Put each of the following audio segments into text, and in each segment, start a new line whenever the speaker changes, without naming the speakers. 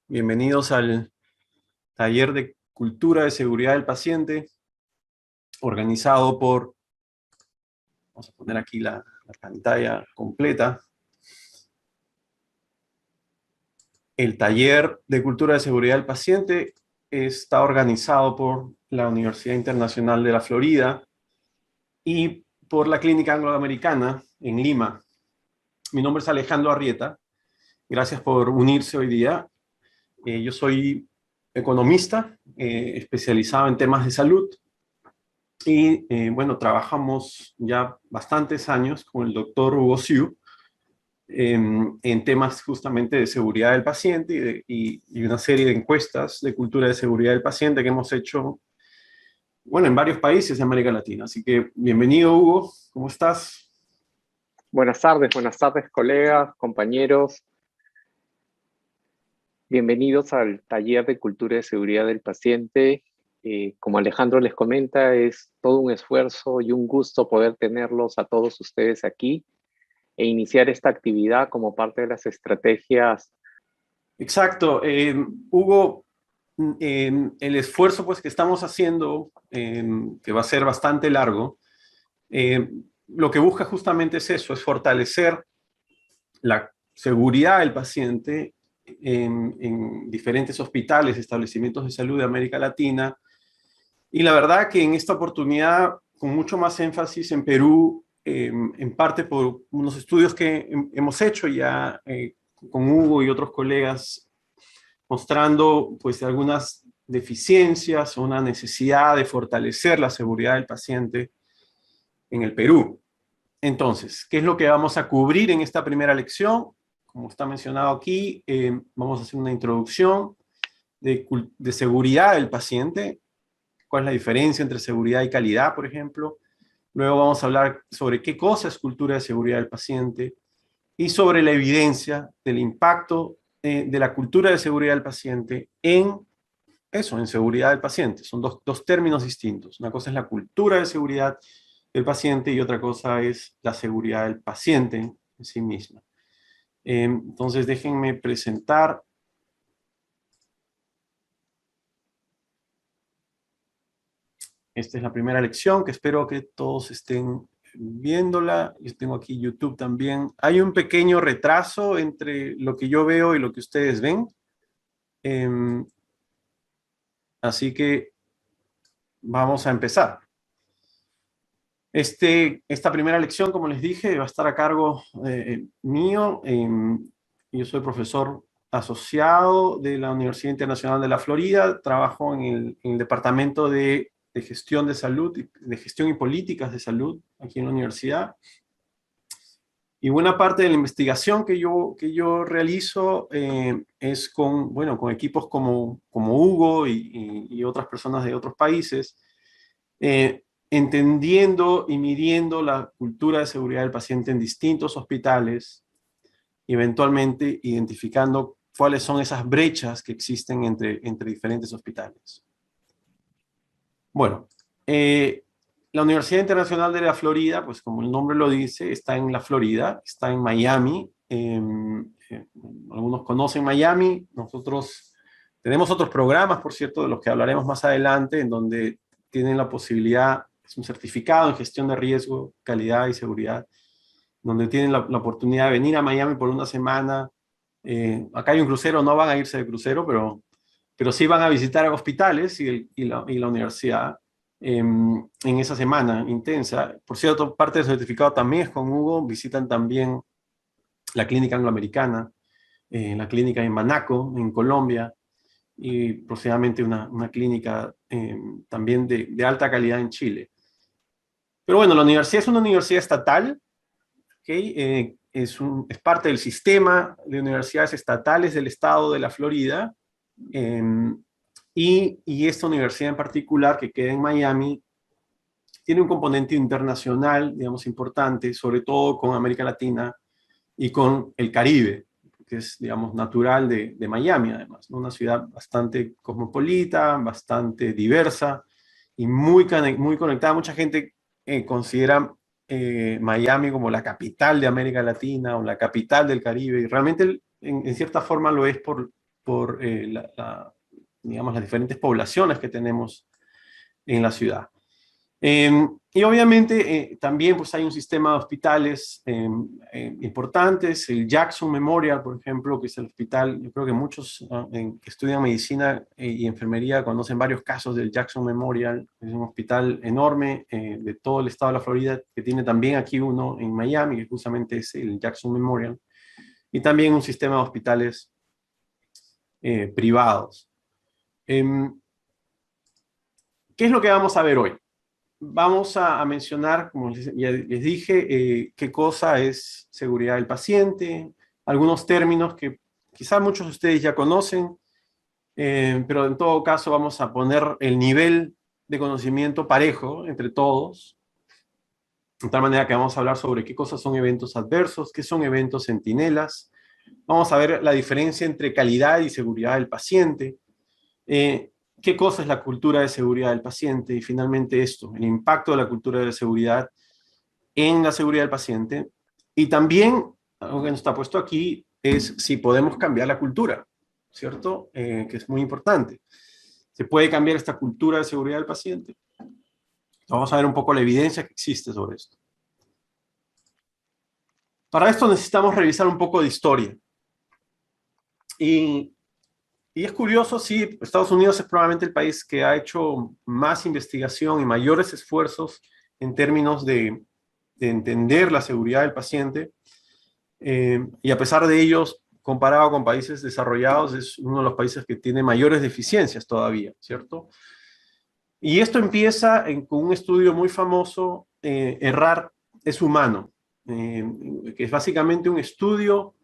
Bienvenidos al taller de Cultura de Seguridad del Paciente, organizado por, vamos a poner aquí la pantalla completa. El taller de Cultura de Seguridad del Paciente está organizado por la Universidad Internacional de la Florida y por la Clínica Angloamericana en Lima. Mi nombre es Alejandro Arrieta. Gracias por unirse hoy día. Yo soy economista, especializado en temas de salud. Y bueno, trabajamos ya bastantes años con el doctor Hugo Siu en temas justamente de seguridad del paciente y una serie de encuestas de cultura de seguridad del paciente que hemos hecho, bueno, en varios países de América Latina. Así que bienvenido, Hugo, ¿cómo estás?
Buenas tardes, colegas, compañeros. Bienvenidos al taller de Cultura de Seguridad del Paciente. Como Alejandro les comenta, es todo un esfuerzo y un gusto poder tenerlos a todos ustedes aquí e iniciar esta actividad como parte de las estrategias.
Exacto. Hugo, el esfuerzo pues, que estamos haciendo, que va a ser bastante largo, lo que busca justamente es eso, es fortalecer la seguridad del paciente en diferentes hospitales, establecimientos de salud de América Latina. Y la verdad que en esta oportunidad, con mucho más énfasis en Perú, en parte por unos estudios que hemos hecho ya con Hugo y otros colegas, mostrando pues algunas deficiencias o una necesidad de fortalecer la seguridad del paciente en el Perú. Entonces, ¿qué es lo que vamos a cubrir en esta primera lección? Como está mencionado aquí, vamos a hacer una introducción de seguridad del paciente, cuál es la diferencia entre seguridad y calidad, por ejemplo. Luego vamos a hablar sobre qué cosa es cultura de seguridad del paciente y sobre la evidencia del impacto de la cultura de seguridad del paciente en eso, en seguridad del paciente. Son dos términos distintos. Una cosa es la cultura de seguridad del paciente y otra cosa es la seguridad del paciente en sí misma. Entonces déjenme presentar. Esta es la primera lección que espero que todos estén viéndola. Yo tengo aquí YouTube también. Hay un pequeño retraso entre lo que yo veo y lo que ustedes ven. Así que vamos a empezar. Esta primera lección, como les dije, va a estar a cargo mío. Yo soy profesor asociado de la Universidad Internacional de la Florida. Trabajo en el departamento de gestión de salud, de gestión y políticas de salud aquí en la universidad. Y buena parte de la investigación que yo realizo es con equipos como Hugo y otras personas de otros países, entendiendo y midiendo la cultura de seguridad del paciente en distintos hospitales, y eventualmente identificando cuáles son esas brechas que existen entre diferentes hospitales. Bueno, la Universidad Internacional de la Florida, pues como el nombre lo dice, está en la Florida, está en Miami. Algunos conocen Miami. Nosotros tenemos otros programas, por cierto, de los que hablaremos más adelante, en donde tienen la posibilidad, es un certificado en gestión de riesgo, calidad y seguridad, donde tienen la oportunidad de venir a Miami por una semana. Acá hay un crucero, no van a irse de crucero, pero sí van a visitar hospitales y la universidad en esa semana intensa. Por cierto, parte del certificado también es con Hugo. Visitan también la clínica angloamericana, la clínica en Manaco, en Colombia, y posiblemente una clínica también de alta calidad en Chile. Pero bueno, la universidad es una universidad estatal, ¿okay? Es parte del sistema de universidades estatales del estado de la Florida. Y esta universidad en particular, que queda en Miami, tiene un componente internacional, digamos, importante, sobre todo con América Latina y con el Caribe, que es, digamos, natural de Miami, además, ¿no? Una ciudad bastante cosmopolita, bastante diversa y muy conectada. Mucha gente considera Miami como la capital de América Latina o la capital del Caribe, y realmente en cierta forma lo es por por digamos, las diferentes poblaciones que tenemos en la ciudad. Y obviamente también pues, hay un sistema de hospitales importantes, el Jackson Memorial, por ejemplo, que es el hospital, yo creo que muchos que estudian medicina y enfermería conocen varios casos del Jackson Memorial. Es un hospital enorme de todo el estado de la Florida, que tiene también aquí uno en Miami, que justamente es el Jackson Memorial, y también un sistema de hospitales privados. ¿Qué es lo que vamos a ver hoy? Vamos a mencionar, como ya les dije, qué cosa es seguridad del paciente, algunos términos que quizás muchos de ustedes ya conocen, pero en todo caso vamos a poner el nivel de conocimiento parejo entre todos, de tal manera que vamos a hablar sobre qué cosas son eventos adversos, qué son eventos centinelas, vamos a ver la diferencia entre calidad y seguridad del paciente, qué cosa es la cultura de seguridad del paciente y finalmente esto, el impacto de la cultura de seguridad en la seguridad del paciente. Y también, algo que no está puesto aquí, es si podemos cambiar la cultura, ¿cierto? Que es muy importante. ¿Se puede cambiar esta cultura de seguridad del paciente? Vamos a ver un poco la evidencia que existe sobre esto. Para esto necesitamos revisar un poco de historia. Y es curioso, sí, Estados Unidos es probablemente el país que ha hecho más investigación y mayores esfuerzos en términos de entender la seguridad del paciente. Y a pesar de ellos, comparado con países desarrollados, es uno de los países que tiene mayores deficiencias todavía, ¿cierto? Y esto empieza con un estudio muy famoso, Errar es humano, que es básicamente un estudio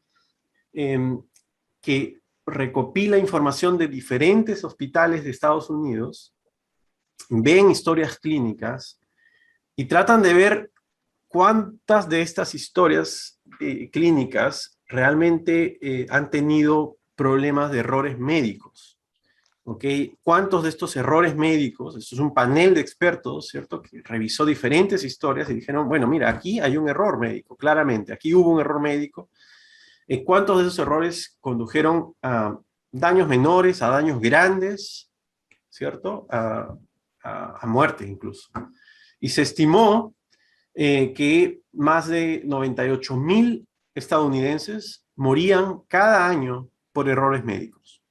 que recopila información de diferentes hospitales de Estados Unidos, ven historias clínicas y tratan de ver cuántas de estas historias clínicas realmente han tenido problemas de errores médicos. ¿Ok? ¿Cuántos de estos errores médicos? Esto es un panel de expertos, ¿cierto? Que revisó diferentes historias y dijeron, bueno, mira, aquí hay un error médico, claramente, aquí hubo un error médico. ¿Cuántos de esos errores condujeron a daños menores, a daños grandes, ¿cierto? A muerte incluso. Y se estimó que más de 98,000 estadounidenses morían cada año por errores médicos.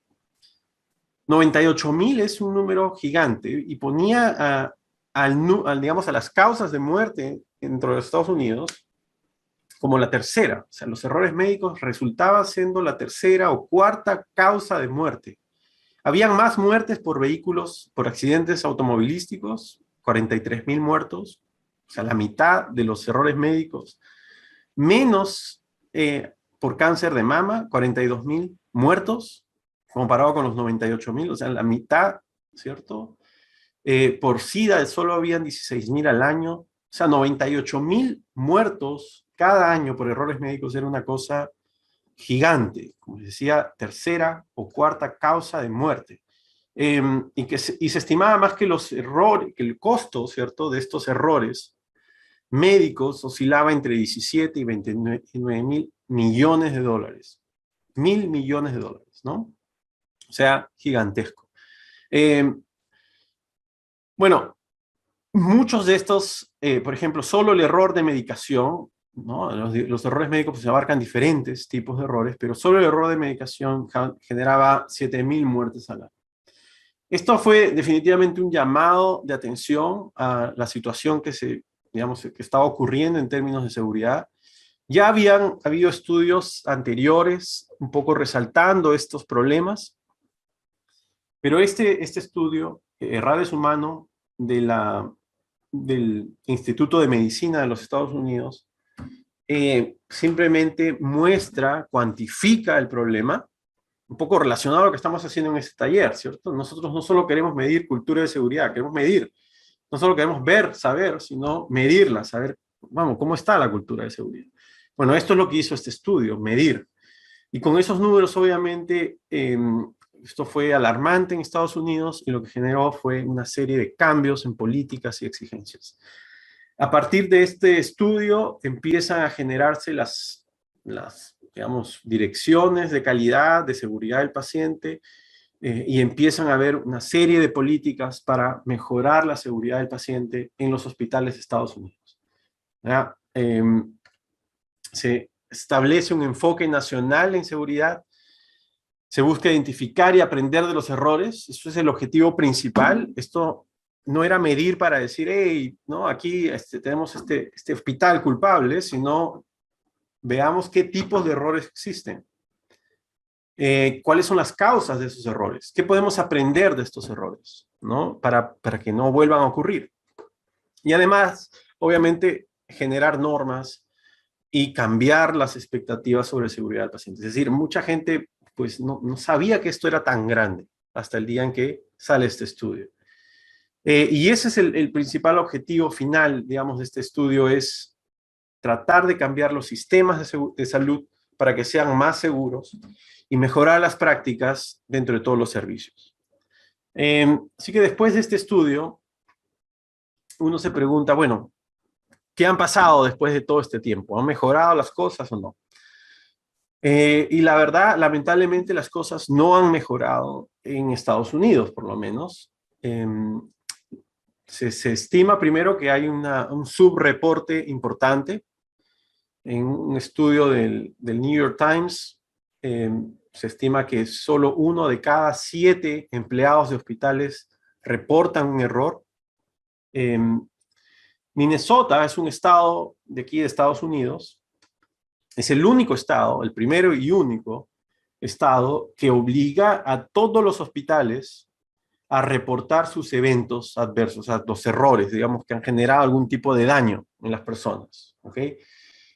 98,000 es un número gigante y ponía digamos, a las causas de muerte dentro de los Estados Unidos como la tercera. O sea, los errores médicos resultaban siendo la tercera o cuarta causa de muerte. Habían más muertes por vehículos, por accidentes automovilísticos, 43,000 muertos, o sea, la mitad de los errores médicos, menos por cáncer de mama, 42,000 muertos, comparado con los 98,000, o sea, la mitad, ¿cierto? Por SIDA solo habían 16,000 al año, o sea, 98,000 muertos cada año por errores médicos era una cosa gigante, como les decía, tercera o cuarta causa de muerte. Y se estimaba más que los errores, que el costo, ¿cierto?, de estos errores médicos oscilaba entre 17 y 29,000 millones de dólares. 1,000 millones de dólares, ¿no? O sea, gigantesco. Bueno, muchos de estos, por ejemplo, solo el error de medicación, ¿no? Los errores médicos pues, abarcan diferentes tipos de errores, pero solo el error de medicación generaba 7,000 muertes al año. Esto fue definitivamente un llamado de atención a la situación digamos, que estaba ocurriendo en términos de seguridad. Ya habían habido estudios anteriores un poco resaltando estos problemas, pero este estudio, Errar es humano, del Instituto de Medicina de los Estados Unidos, simplemente muestra, cuantifica el problema, un poco relacionado a lo que estamos haciendo en este taller, ¿cierto? Nosotros no solo queremos medir cultura de seguridad, queremos medir, no solo queremos ver, saber, sino medirla, saber, vamos, cómo está la cultura de seguridad. Bueno, esto es lo que hizo este estudio, medir. Y con esos números, obviamente, esto fue alarmante en Estados Unidos y lo que generó fue una serie de cambios en políticas y exigencias. A partir de este estudio empiezan a generarse digamos, direcciones de calidad, de seguridad del paciente, y empiezan a haber una serie de políticas para mejorar la seguridad del paciente en los hospitales de Estados Unidos. ¿Ya? Se establece un enfoque nacional en seguridad, se busca identificar y aprender de los errores, eso es el objetivo principal. Esto no era medir para decir, hey, no, aquí tenemos este hospital culpable, sino veamos qué tipos de errores existen. ¿Cuáles son las causas de esos errores? ¿Qué podemos aprender de estos errores, ¿no? Para que no vuelvan a ocurrir. Y además, obviamente, generar normas y cambiar las expectativas sobre seguridad del paciente. Es decir, mucha gente pues no sabía que esto era tan grande hasta el día en que sale este estudio. Y ese es el principal objetivo final, digamos, de este estudio, es tratar de cambiar los sistemas de salud para que sean más seguros y mejorar las prácticas dentro de todos los servicios. Así que después de este estudio, uno se pregunta, bueno, ¿qué han pasado después de todo este tiempo? ¿Han mejorado las cosas o no? Y la verdad, lamentablemente, las cosas no han mejorado en Estados Unidos, por lo menos. Se estima primero que hay un subreporte importante. En un estudio del New York Times, se estima que solo 1 de cada 7 empleados de hospitales reportan un error. Minnesota es un estado de aquí de Estados Unidos. Es el único estado, el primero y único estado que obliga a todos los hospitales a reportar sus eventos adversos, o sea, los errores, digamos, que han generado algún tipo de daño en las personas. ¿Ok?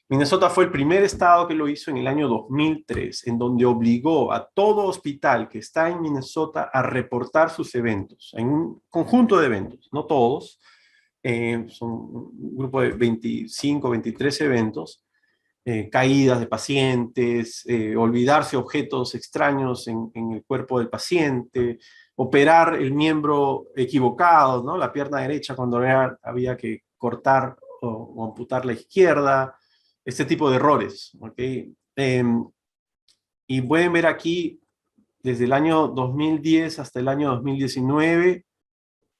Minnesota fue el primer estado que lo hizo en el año 2003, en donde obligó a todo hospital que está en Minnesota a reportar sus eventos, en un conjunto de eventos, no todos, son un grupo de 25, 23 eventos, caídas de pacientes, olvidarse objetos extraños en el cuerpo del paciente, operar el miembro equivocado, ¿no? La pierna derecha cuando había que cortar o amputar la izquierda, este tipo de errores. ¿Okay? Y pueden ver aquí, desde el año 2010 hasta el año 2019,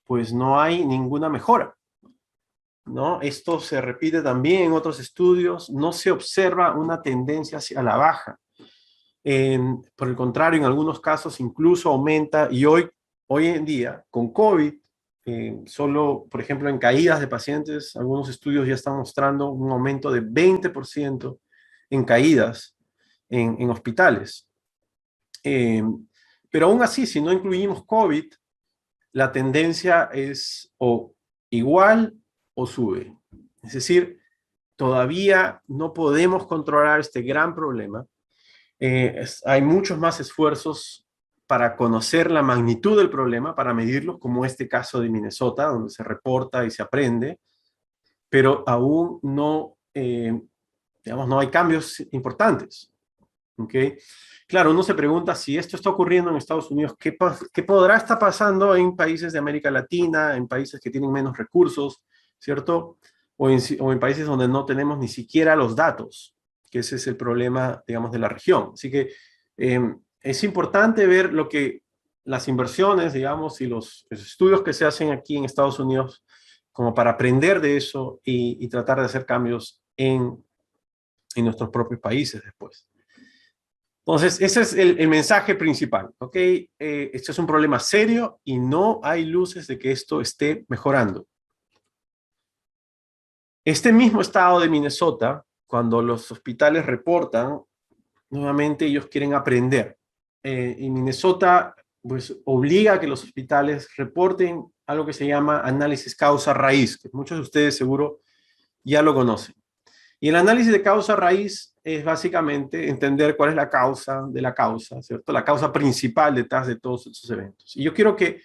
pues no hay ninguna mejora, ¿no? Esto se repite también en otros estudios, no se observa una tendencia hacia la baja. Por el contrario, en algunos casos incluso aumenta, y hoy en día, con COVID, solo, por ejemplo, en caídas de pacientes, algunos estudios ya están mostrando un aumento de 20% en caídas en hospitales. Pero aún así, si no incluimos COVID, la tendencia es o igual o sube. Es decir, todavía no podemos controlar este gran problema. Hay muchos más esfuerzos para conocer la magnitud del problema, para medirlo, como este caso de Minnesota, donde se reporta y se aprende, pero aún no, digamos, no hay cambios importantes. ¿Okay? Claro, uno se pregunta si esto está ocurriendo en Estados Unidos, ¿qué podrá estar pasando en países de América Latina, en países que tienen menos recursos, ¿cierto? O en países donde no tenemos ni siquiera los datos, que ese es el problema, digamos, de la región. Así que es importante ver las inversiones, digamos, y los estudios que se hacen aquí en Estados Unidos como para aprender de eso y tratar de hacer cambios en nuestros propios países después. Entonces, ese es el mensaje principal, ¿ok? Esto es un problema serio y no hay luces de que esto esté mejorando. Este mismo estado de Minnesota, cuando los hospitales reportan, nuevamente ellos quieren aprender. Y Minnesota, pues, obliga a que los hospitales reporten algo que se llama análisis causa-raíz, que muchos de ustedes seguro ya lo conocen. Y el análisis de causa-raíz es básicamente entender cuál es la causa de la causa, ¿cierto? La causa principal detrás de todos estos eventos. Y yo quiero que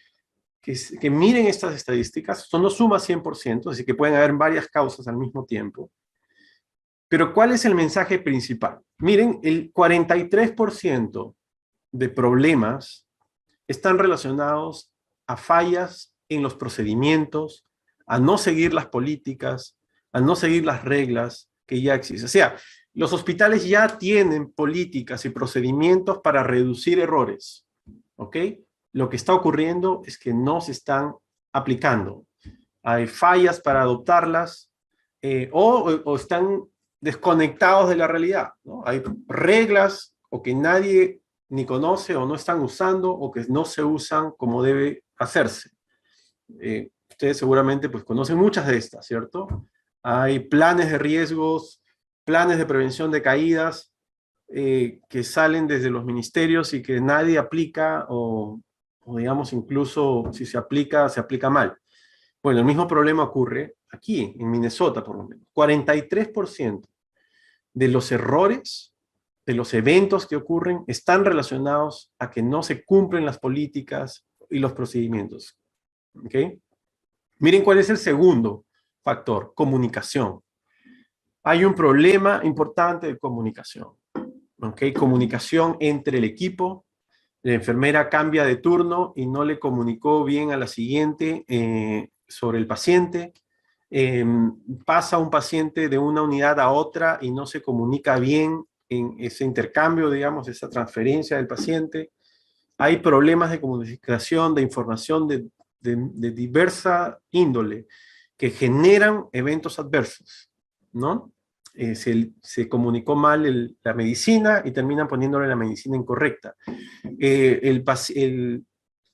miren estas estadísticas. Esto no suma 100%, así que pueden haber varias causas al mismo tiempo. Pero ¿cuál es el mensaje principal? Miren, el 43% de problemas están relacionados a fallas en los procedimientos, a no seguir las políticas, a no seguir las reglas que ya existen. O sea, Los hospitales ya tienen políticas y procedimientos para reducir errores, ¿ok? Lo que está ocurriendo es que no se están aplicando. Hay fallas para adoptarlas o están desconectados de la realidad, ¿no? Hay reglas o que nadie ni conoce o no están usando o que no se usan como debe hacerse. Ustedes seguramente pues conocen muchas de estas, ¿cierto? Hay planes de riesgos, planes de prevención de caídas que salen desde los ministerios y que nadie aplica o digamos incluso si se aplica mal. Bueno, el mismo problema ocurre aquí, en Minnesota por lo menos. 43% de los errores, de los eventos que ocurren, están relacionados a que no se cumplen las políticas y los procedimientos. ¿Ok? Miren cuál es el segundo factor, comunicación. Hay un problema importante de comunicación. ¿Ok? Comunicación entre el equipo. La enfermera cambia de turno y no le comunicó bien a la siguiente sobre el paciente. Pasa un paciente de una unidad a otra y no se comunica bien en ese intercambio, digamos, esa transferencia del paciente. Hay problemas de comunicación, de información de diversa índole que generan eventos adversos, ¿no? Se comunicó mal la medicina y terminan poniéndole la medicina incorrecta. El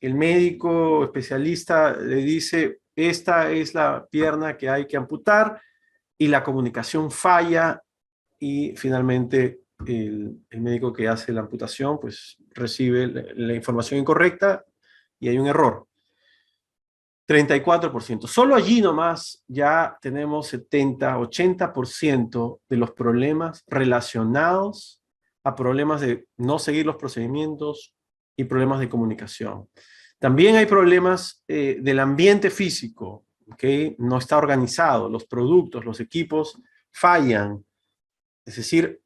médico especialista le dice, esta es la pierna que hay que amputar, y la comunicación falla, y finalmente el médico que hace la amputación pues recibe la información incorrecta y hay un error. 34%. Solo allí nomás ya tenemos 70, 80% de los problemas relacionados a problemas de no seguir los procedimientos y problemas de comunicación. También hay problemas del ambiente físico, que no está organizado, los productos, los equipos fallan. Es decir,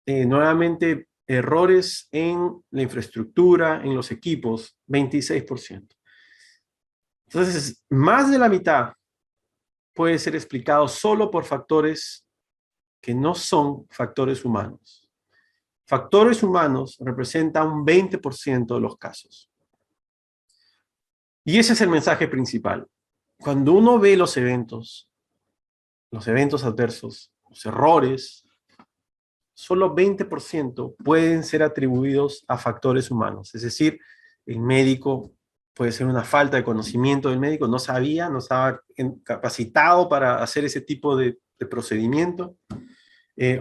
nuevamente errores en la infraestructura, en los equipos, 26%. Entonces, más de la mitad puede ser explicado solo por factores que no son factores humanos. Factores humanos representan un 20% de los casos. Y ese es el mensaje principal. Cuando uno ve los eventos adversos, los errores, solo 20% pueden ser atribuidos a factores humanos. Es decir, el médico puede ser una falta de conocimiento del médico, no sabía, no estaba capacitado para hacer ese tipo de procedimiento,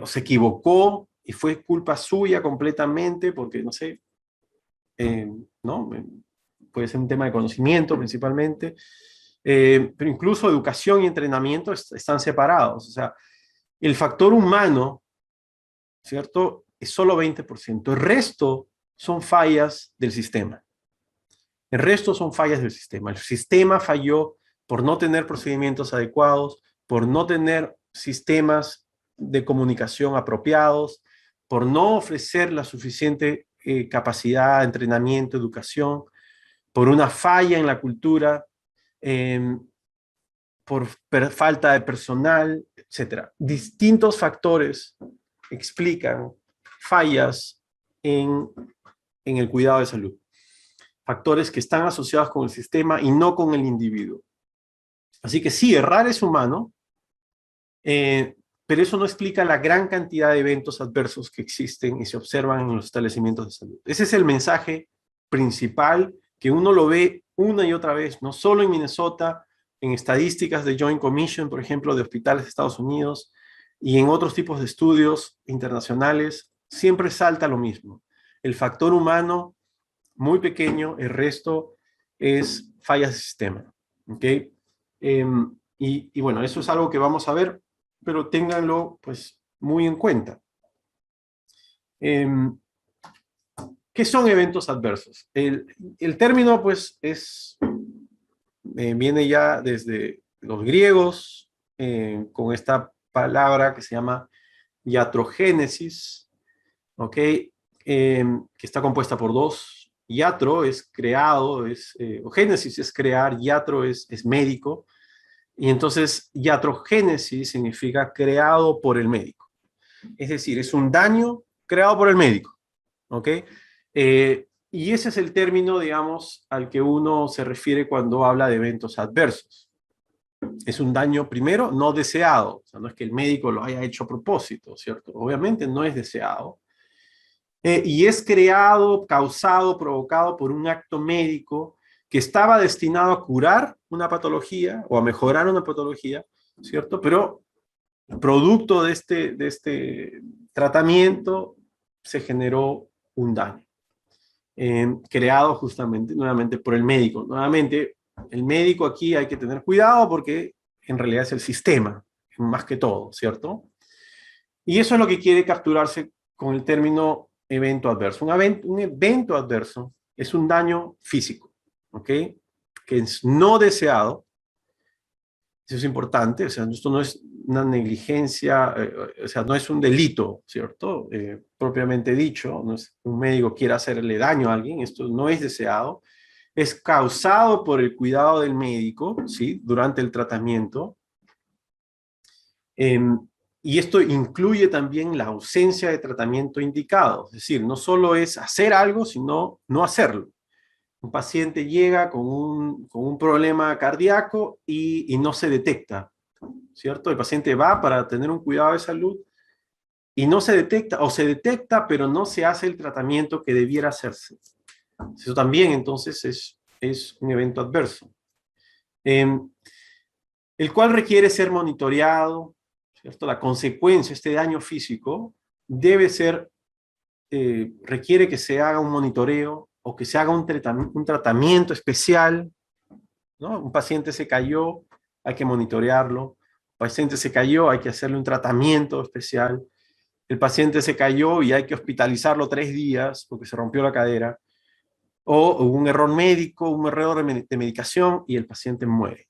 o se equivocó y fue culpa suya completamente porque, no sé, ¿no? Puede ser un tema de conocimiento principalmente, pero incluso educación y entrenamiento están separados. O sea, el factor humano, ¿cierto? Es solo 20%. El resto son fallas del sistema. El resto son fallas del sistema. El sistema falló por no tener procedimientos adecuados, por no tener sistemas de comunicación apropiados, por no ofrecer la suficiente capacidad, entrenamiento, educación, por una falla en la cultura, por falta de personal, etc. Distintos factores explican fallas en el cuidado de salud. Factores que están asociados con el sistema y no con el individuo. Así que sí, errar es humano, pero eso no explica la gran cantidad de eventos adversos que existen y se observan en los establecimientos de salud. Ese es el mensaje principal, que uno lo ve una y otra vez, no solo en Minnesota, en estadísticas de Joint Commission, por ejemplo, de hospitales de Estados Unidos, y en otros tipos de estudios internacionales, siempre salta lo mismo. El factor humano, muy pequeño, el resto es fallas de sistema. ¿Ok? Y bueno, eso es algo que vamos a ver, pero ténganlo pues muy en cuenta. ¿Qué son eventos adversos? El término pues viene ya desde los griegos, con esta palabra que se llama iatrogénesis, ¿ok? Que está compuesta por dos. Iatro es creado, o génesis es crear, iatro es médico, y entonces iatrogénesis significa creado por el médico. Es decir, es un daño creado por el médico, ¿ok? Y ese es el término, digamos, al que uno se refiere cuando habla de eventos adversos. Es un daño, primero, no deseado. O sea, no es que el médico lo haya hecho a propósito, ¿cierto? Obviamente no es deseado. Y es creado, causado, provocado por un acto médico que estaba destinado a curar una patología o a mejorar una patología, ¿cierto? Pero producto de este tratamiento se generó un daño, creado justamente, nuevamente, por el médico. Nuevamente, el médico aquí hay que tener cuidado porque en realidad es el sistema, más que todo, ¿cierto? Y eso es lo que quiere capturarse con el término evento adverso. Un evento adverso es un daño físico, ¿ok? Que es no deseado. Eso es importante, o sea, esto no es una negligencia, o sea, no es un delito, ¿cierto? Propiamente dicho, no es que un médico quiera hacerle daño a alguien, esto no es deseado, es causado por el cuidado del médico, ¿sí? Durante el tratamiento. Eh, y esto incluye también la ausencia de tratamiento indicado, es decir, no solo es hacer algo, sino no hacerlo. Un paciente llega con un problema cardíaco y no se detecta, ¿cierto? El paciente va para tener un cuidado de salud y no se detecta, o se detecta, pero no se hace el tratamiento que debiera hacerse. Eso también, entonces, es un evento adverso, eh, el cual requiere ser monitoreado, ¿cierto? La consecuencia, este daño físico, debe ser, requiere que se haga un monitoreo o que se haga un tratamiento especial, ¿no? Un paciente se cayó, hay que monitorearlo. Un paciente se cayó, hay que hacerle un tratamiento especial. El paciente se cayó y hay que hospitalizarlo 3 días porque se rompió la cadera. O hubo un error médico, un error de medicación y el paciente muere.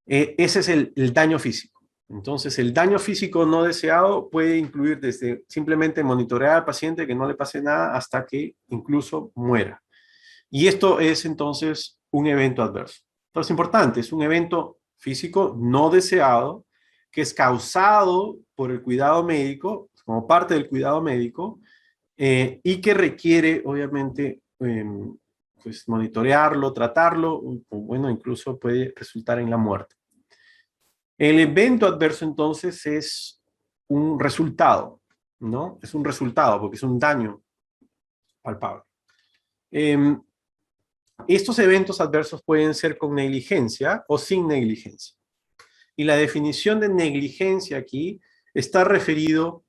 Ese es el daño físico. Entonces, el daño físico no deseado puede incluir desde simplemente monitorear al paciente que no le pase nada hasta que incluso muera. Y esto es entonces un evento adverso. Entonces, es importante, es un evento físico no deseado que es causado por el cuidado médico, como parte del cuidado médico, y que requiere, obviamente, pues monitorearlo, tratarlo, o bueno, incluso puede resultar en la muerte. El evento adverso, entonces, es un resultado, ¿no? Es un resultado porque es un daño palpable. Estos eventos adversos pueden ser con negligencia o sin negligencia. Y la definición de negligencia aquí está referido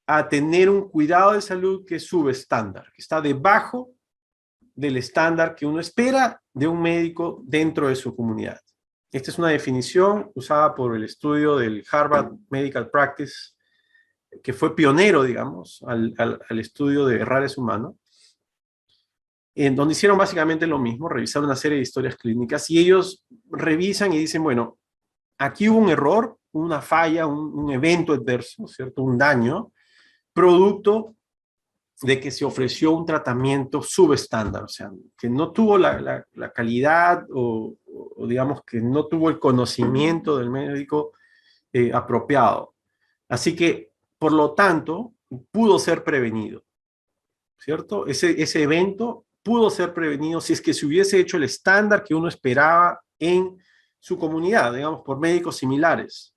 a tener un cuidado de salud que es subestándar, que está debajo del estándar que uno espera de un médico dentro de su comunidad. Esta es una definición usada por el estudio del Harvard Medical Practice, que fue pionero, digamos, al estudio de errores humanos, en donde hicieron básicamente lo mismo, revisaron una serie de historias clínicas y ellos revisan y dicen, bueno, aquí hubo un error, una falla, un evento adverso, ¿cierto? Un daño, producto de que se ofreció un tratamiento subestándar, o sea, que no tuvo la calidad o digamos que no tuvo el conocimiento del médico apropiado. Así que, por lo tanto, pudo ser prevenido, ¿cierto? Ese evento pudo ser prevenido si es que se hubiese hecho el estándar que uno esperaba en su comunidad, digamos, por médicos similares.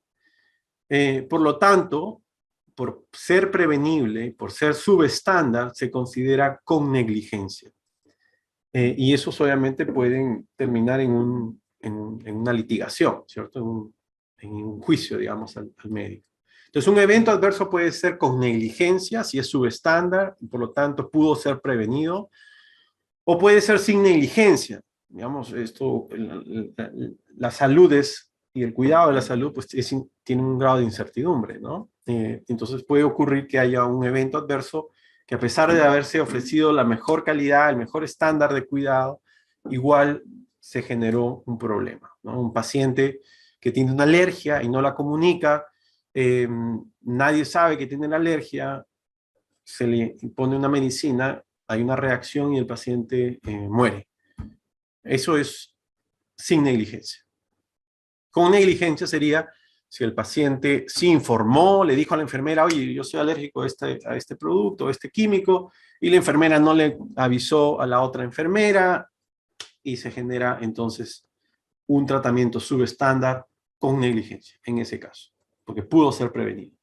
Por lo tanto, por ser prevenible, por ser subestándar, se considera con negligencia. Y esos obviamente pueden terminar en una litigación, ¿cierto? En un juicio, digamos, al médico. Entonces, un evento adverso puede ser con negligencia, si es subestándar, y por lo tanto pudo ser prevenido, o puede ser sin negligencia. Digamos, esto, la salud y el cuidado de la salud, pues tiene un grado de incertidumbre, ¿no? Entonces puede ocurrir que haya un evento adverso que a pesar de haberse ofrecido la mejor calidad, el mejor estándar de cuidado, igual se generó un problema, ¿no? Un paciente que tiene una alergia y no la comunica, nadie sabe que tiene la alergia, se le impone una medicina, hay una reacción y el paciente muere. Eso es sin negligencia. Con negligencia sería Si el paciente sí informó, le dijo a la enfermera, oye, yo soy alérgico a este producto, a este químico, y la enfermera no le avisó a la otra enfermera, y se genera entonces un tratamiento subestándar con negligencia, en ese caso, porque pudo ser prevenido.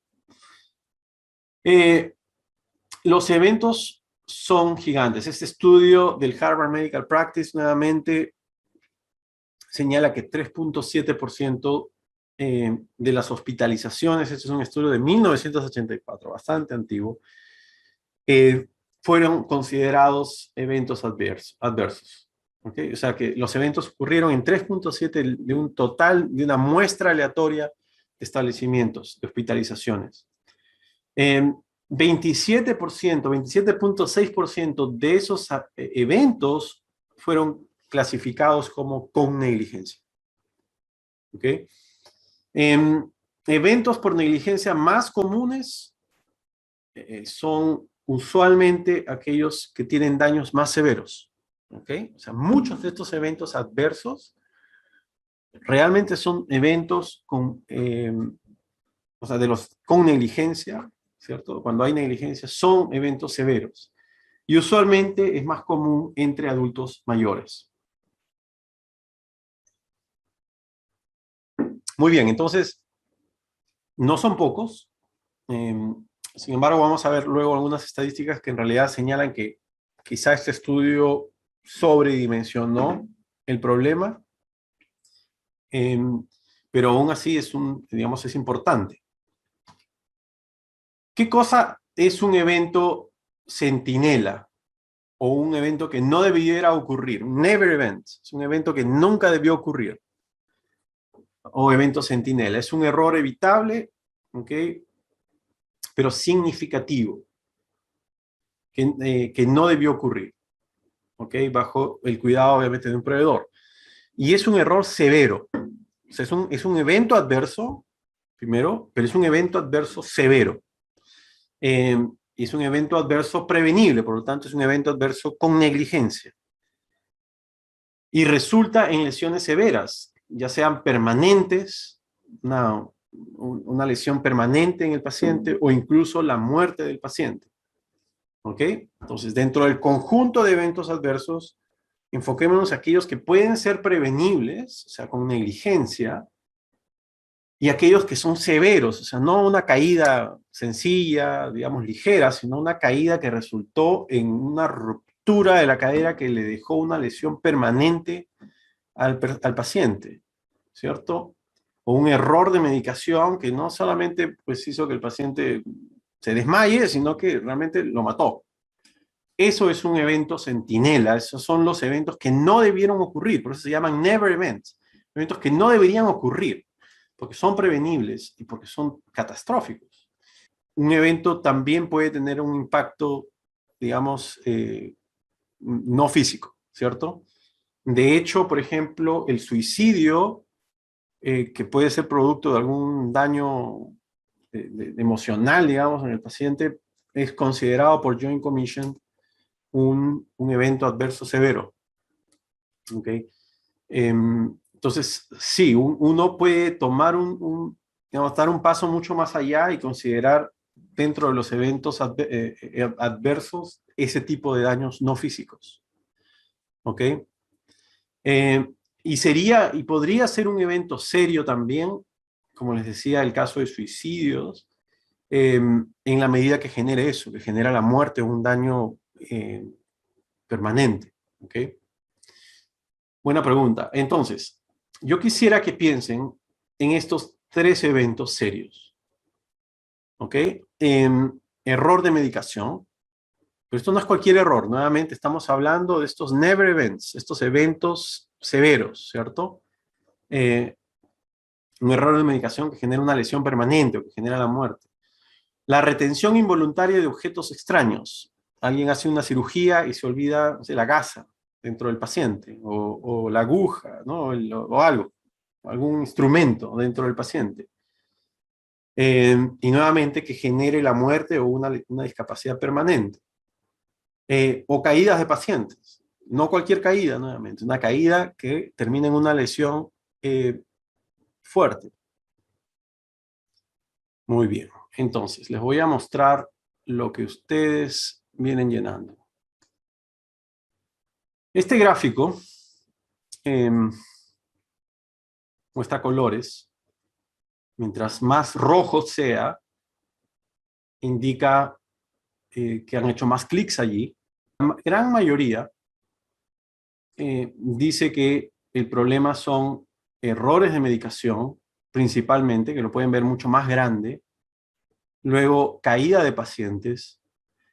Los eventos son gigantes. Este estudio del Harvard Medical Practice nuevamente señala que 3.7% de las hospitalizaciones, este es un estudio de 1984, bastante antiguo, fueron considerados eventos adversos. ¿Okay? O sea que los eventos ocurrieron en 3.7 de un total, de una muestra aleatoria de establecimientos, de hospitalizaciones. 27.6% de esos eventos fueron clasificados como con negligencia. ¿Ok? Eventos por negligencia más comunes son usualmente aquellos que tienen daños más severos. ¿Ok? O sea, muchos de estos eventos adversos realmente son eventos con, o sea, con negligencia, ¿cierto? Cuando hay negligencia son eventos severos. Y usualmente es más común entre adultos mayores. Muy bien, entonces, no son pocos. Sin embargo, vamos a ver luego algunas estadísticas que en realidad señalan que quizá este estudio sobredimensionó el problema, pero aún así digamos, es importante. ¿Qué cosa es un evento centinela? O un evento que no debiera ocurrir, un never event, es un evento que nunca debió ocurrir, o evento centinela, es un error evitable, ¿ok? Pero significativo, que no debió ocurrir, ¿ok? Bajo el cuidado, obviamente, de un proveedor. Y es un error severo, o sea, es un evento adverso, primero, pero es un evento adverso severo. Y es un evento adverso prevenible, por lo tanto, es un evento adverso con negligencia. Y resulta en lesiones severas, ya sean permanentes, una lesión permanente en el paciente o incluso la muerte del paciente. ¿Ok? Entonces, dentro del conjunto de eventos adversos, enfoquémonos en aquellos que pueden ser prevenibles, o sea, con negligencia, y aquellos que son severos, o sea, no una caída sencilla, digamos, ligera, sino una caída que resultó en una ruptura de la cadera que le dejó una lesión permanente al paciente, ¿cierto? O un error de medicación que no solamente pues, hizo que el paciente se desmaye, sino que realmente lo mató. Eso es un evento centinela, esos son los eventos que no debieron ocurrir, por eso se llaman never events, eventos que no deberían ocurrir, porque son prevenibles y porque son catastróficos. Un evento también puede tener un impacto, digamos, no físico, ¿cierto? De hecho, por ejemplo, el suicidio, que puede ser producto de algún daño emocional, digamos, en el paciente, es considerado por Joint Commission un evento adverso severo. ¿Okay? Entonces, sí, uno puede tomar digamos, dar un paso mucho más allá y considerar dentro de los eventos adversos ese tipo de daños no físicos. ¿Ok? Eh, y podría ser un evento serio también, como les decía, el caso de suicidios, en la medida que genere eso, que genera la muerte o un daño permanente. ¿Ok? Buena pregunta. Entonces, yo quisiera que piensen en estos tres eventos serios. ¿Ok? Error de medicación. Pero esto no es cualquier error. Nuevamente, estamos hablando de estos never events, estos eventos severos, ¿cierto? Un error de medicación que genera una lesión permanente o que genera la muerte. La retención involuntaria de objetos extraños. Alguien hace una cirugía y se olvida, no sé, la gasa dentro del paciente, o la aguja, ¿no? O algo, algún instrumento dentro del paciente. Y nuevamente que genere la muerte o una discapacidad permanente. O caídas de pacientes. No cualquier caída, nuevamente, una caída que termina en una lesión fuerte. Muy bien. Entonces, les voy a mostrar lo que ustedes vienen llenando. Este gráfico muestra colores. Mientras más rojo sea, indica que han hecho más clics allí. La gran mayoría dice que el problema son errores de medicación, principalmente, que lo pueden ver mucho más grande. Luego, caída de pacientes.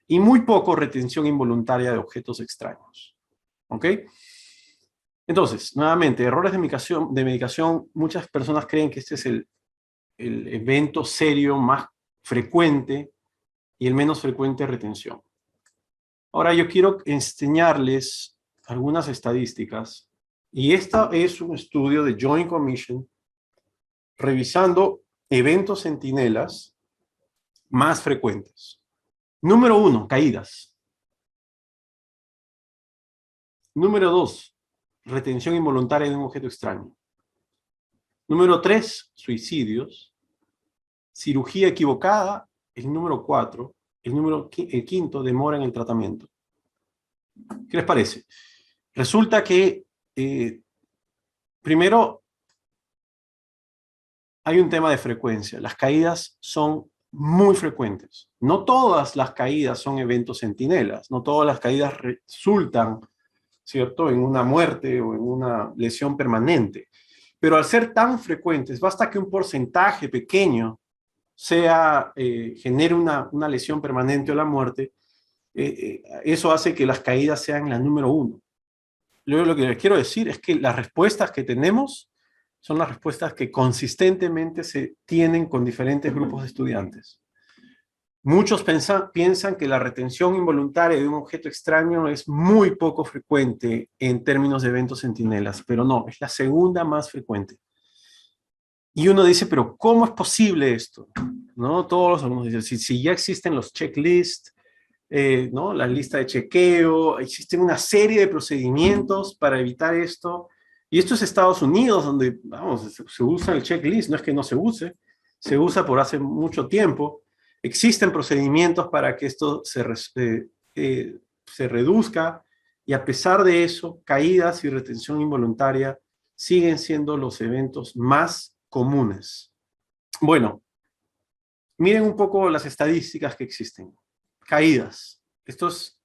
Y muy poco retención involuntaria de objetos extraños. ¿Ok? Entonces, nuevamente, errores de medicación, muchas personas creen que este es el evento serio más frecuente y el menos frecuente retención. Ahora yo quiero enseñarles algunas estadísticas y esta es un estudio de Joint Commission revisando eventos centinelas más frecuentes. Número 1, caídas. Número 2, retención involuntaria de un objeto extraño. Número 3, suicidios. Cirugía equivocada. El número 4. El quinto, demora en el tratamiento. ¿Qué les parece? Resulta que, primero, hay un tema de frecuencia. Las caídas son muy frecuentes. No todas las caídas son eventos centinelas. No todas las caídas resultan, ¿cierto?, en una muerte o en una lesión permanente. Pero al ser tan frecuentes, basta que un porcentaje pequeño genere una lesión permanente o la muerte, eso hace que las caídas sean la número 1. Luego lo que les quiero decir es que las respuestas que tenemos son las respuestas que consistentemente se tienen con diferentes grupos de estudiantes. Muchos piensan que la retención involuntaria de un objeto extraño es muy poco frecuente en términos de eventos centinelas, pero no, es la segunda más frecuente. Y uno dice, pero ¿cómo es posible esto? ¿No? Todos los alumnos dicen, si ya existen los checklists, ¿no?, la lista de chequeo, existen una serie de procedimientos para evitar esto. Y esto es Estados Unidos, donde, vamos, se usa el checklist, no es que no se usa por hace mucho tiempo. Existen procedimientos para que esto se reduzca, y a pesar de eso, caídas y retención involuntaria siguen siendo los eventos más comunes. Bueno, miren un poco las estadísticas que existen. Caídas. Esto es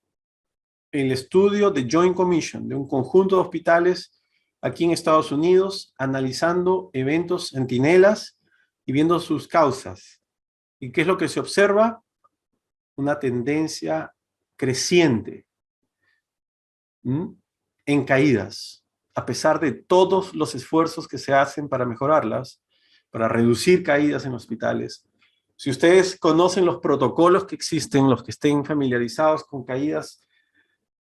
el estudio de Joint Commission, de un conjunto de hospitales aquí en Estados Unidos, analizando eventos centinelas y viendo sus causas. ¿Y qué es lo que se observa? Una tendencia creciente en caídas, a pesar de todos los esfuerzos que se hacen para mejorarlas, para reducir caídas en hospitales. Si ustedes conocen los protocolos que existen, los que estén familiarizados con caídas,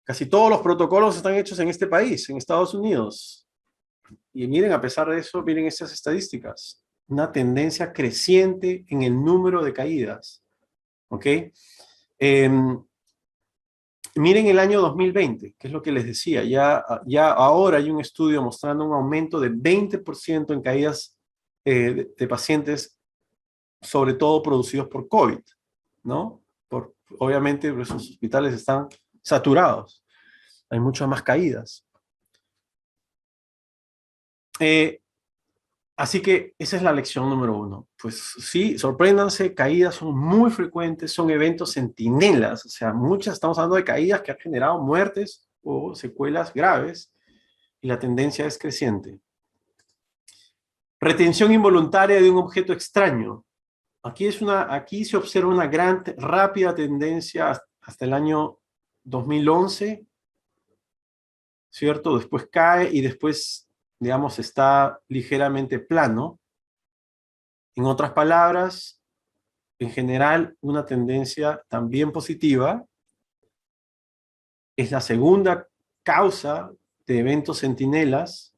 casi todos los protocolos están hechos en este país, en Estados Unidos. Y miren, a pesar de eso, miren estas estadísticas. Una tendencia creciente en el número de caídas. ¿Ok? Miren el año 2020, que es lo que les decía. Ya ahora hay un estudio mostrando un aumento de 20% en caídas de pacientes, sobre todo producidos por COVID, ¿no? Obviamente, esos hospitales están saturados. Hay muchas más caídas. Así que esa es la lección número 1. Pues sí, sorpréndanse, caídas son muy frecuentes, son eventos centinelas, o sea, estamos hablando de caídas que han generado muertes o secuelas graves, y la tendencia es creciente. Retención involuntaria de un objeto extraño. Aquí se observa una rápida tendencia hasta el año 2011, ¿cierto? Después cae y después, digamos, está ligeramente plano. En otras palabras, en general, una tendencia también positiva. Es la segunda causa de eventos centinelas.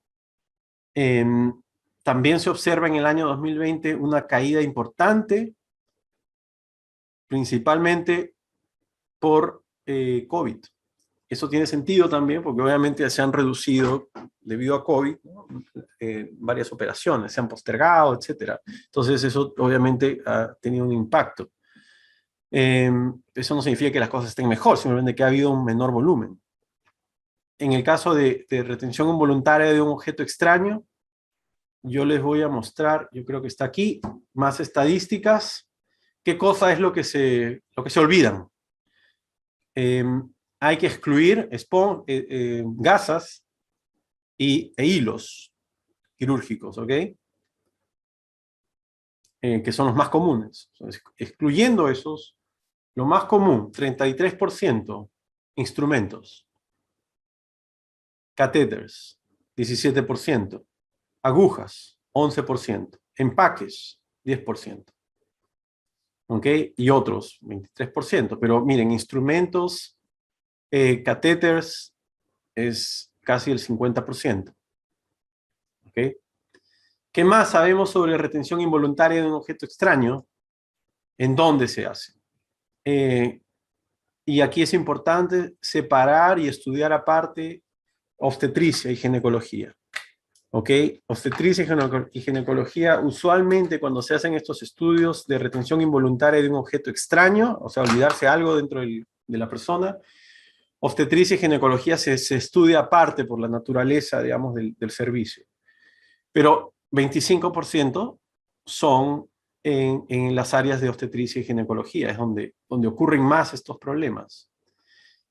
También se observa en el año 2020 una caída importante, principalmente por COVID. Eso tiene sentido también, porque obviamente se han reducido debido a COVID, ¿no?, varias operaciones, se han postergado, etc. Entonces eso obviamente ha tenido un impacto. Eso no significa que las cosas estén mejor, simplemente que ha habido un menor volumen. En el caso de retención involuntaria de un objeto extraño, yo les voy a mostrar, yo creo que está aquí, más estadísticas. ¿Qué cosa es lo que se olvidan? Hay que excluir gasas e hilos quirúrgicos, ¿ok? Que son los más comunes. Entonces, excluyendo esos, lo más común, 33%, instrumentos, catéteres, 17%, agujas, 11%, empaques, 10%, ¿ok? Y otros, 23%. Pero miren, instrumentos, catéteres, es casi el 50%, ¿ok? ¿Qué más sabemos sobre retención involuntaria de un objeto extraño? ¿En dónde se hace? Y aquí es importante separar y estudiar aparte obstetricia y ginecología. ¿Ok? Obstetricia y ginecología, usualmente cuando se hacen estos estudios de retención involuntaria de un objeto extraño, o sea, olvidarse algo dentro de la persona, obstetricia y ginecología se estudia aparte por la naturaleza, digamos, del servicio. Pero 25% son en las áreas de obstetricia y ginecología, es donde ocurren más estos problemas.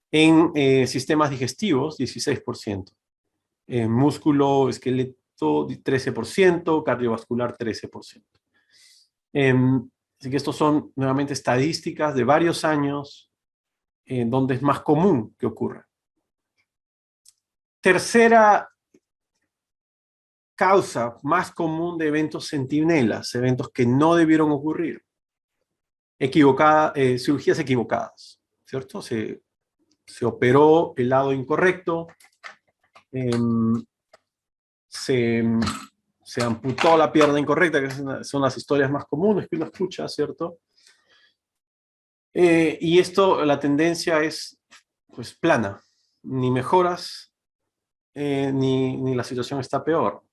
En sistemas digestivos, 16%. Músculo, esqueleto, 13%, cardiovascular, 13%. Así que estos son nuevamente estadísticas de varios años donde es más común que ocurra. Tercera causa más común de eventos centinelas, eventos que no debieron ocurrir. Cirugías equivocadas, ¿cierto? Se operó el lado incorrecto, se amputó la pierna incorrecta, que son las historias más comunes que uno escucha, ¿cierto? Y esto, la tendencia es pues plana, ni mejoras, ni la situación está peor.